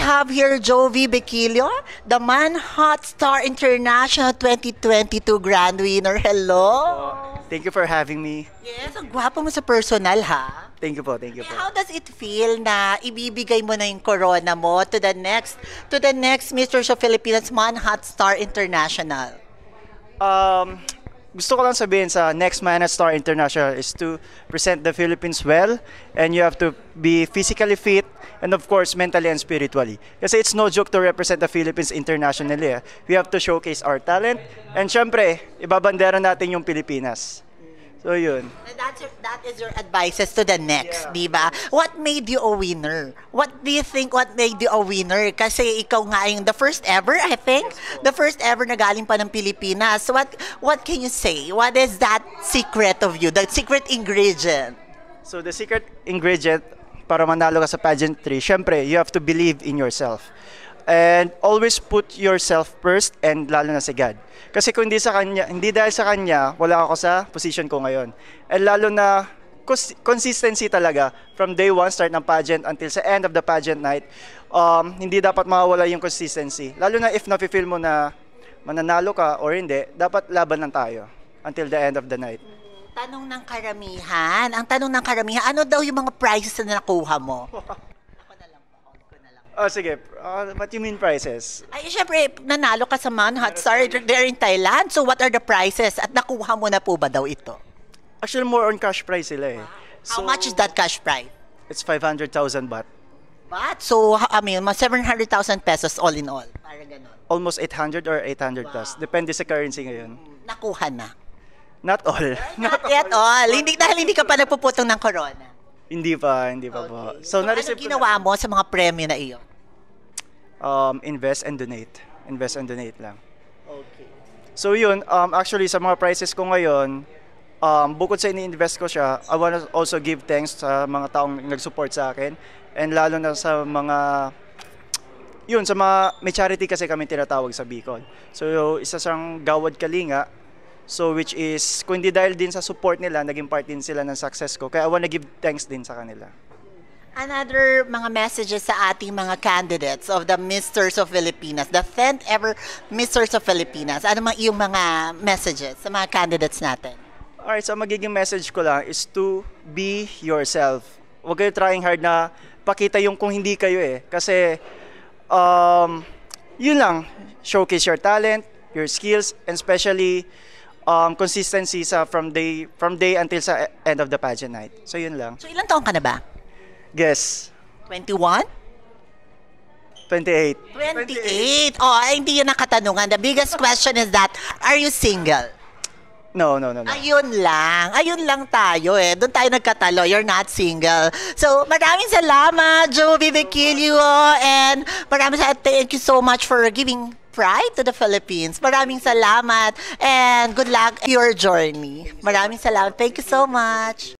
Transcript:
have here Jovi Bequilio, the Man Hot Star International 2022 Grand Winner. Hello! Thank you for having me. Yes, ang gwapo mo sa personal, ha? Thank you po, thank you po. How does it feel na ibibigay mo na yung corona mo to the next Mr. Philippines Man Hot Star International? Gusto ko lang sabihin sa next Man at Star International is to present the Philippines well, and you have to be physically fit and of course mentally and spiritually. Kasi it's no joke to represent the Philippines internationally. We have to showcase our talent and syempre, ibabandera natin yung Pilipinas. So yun. That is your advices to the next, di ba? What made you a winner? What do you think what made you a winner? Kasi ikaw nga yung the first ever, I think. The first ever na galing pa ng Pilipinas. What can you say? What is that secret of you? The secret ingredient? So the secret ingredient para manalo ka sa pageantry, syempre, you have to believe in yourself. And always put yourself first and lalo na si God. Kasi kung hindi dahil sa kanya, wala ako sa position ko ngayon. And lalo na consistency talaga from day one start ng pageant until sa end of the pageant night, hindi dapat mawawala yung consistency. Lalo na if nafe-feel mo na mananalo ka or hindi, dapat laban lang tayo until the end of the night. Ang tanong ng karamihan, ano daw yung mga prizes na nakuha mo? Oh, sige. What you mean prizes? Ay, syempre, nanalo ka sa Man Hot Star there in Thailand. So, what are the prizes? At nakuha mo na po ba daw ito? Actually, more on cash prize sila eh. How much is that cash prize? It's 500,000 baht. Baht? So, I mean, 700,000 pesos all in all. Parang ganun. Almost 800 or 800 plus. Depende sa currency ngayon. Nakuha na. Not all. Not yet all. Dahil hindi ka pa nagpuputong ng corona. Hindi pa po. So, ano ginawa mo sa mga premyo na iyo? Invest and donate. Invest and donate lang. Okay. So yun, actually sa mga prizes ko ngayon, bukod sa ini-invest ko siya, I want to also give thanks sa mga taong nag-support sa akin, and lalo na sa mga may charity kasi kami tinatawag sa Bicol. So isa siyang Gawad Kalinga, so which is kung hindi dahil din sa support nila, naging part din sila ng success ko. Kaya I want to give thanks din sa kanila. Another mga messages sa ating mga candidates of the Misters of Filipinas, the 10th ever Misters of Filipinas. Ano mga iyong mga messages sa mga candidates natin? Alright, so magiging message ko lang is to be yourself. Huwag kayo trying hard na pakita yung kung hindi kayo eh. Kasi, yun lang, showcase your talent, your skills, and especially consistency from day until sa end of the pageant night. So yun lang. So ilang taon ka na ba? Guess. 21? 28. 28. Oh, hindi yan ang katanungan. The biggest question is that, are you single? No. Ayun lang tayo eh. Doon tayo nagkatalo. You're not single. So, maraming salamat, Jovi Bequilio, and thank you so much for giving pride to the Philippines. Maraming salamat, and good luck in your journey. Maraming salamat. Thank you so much.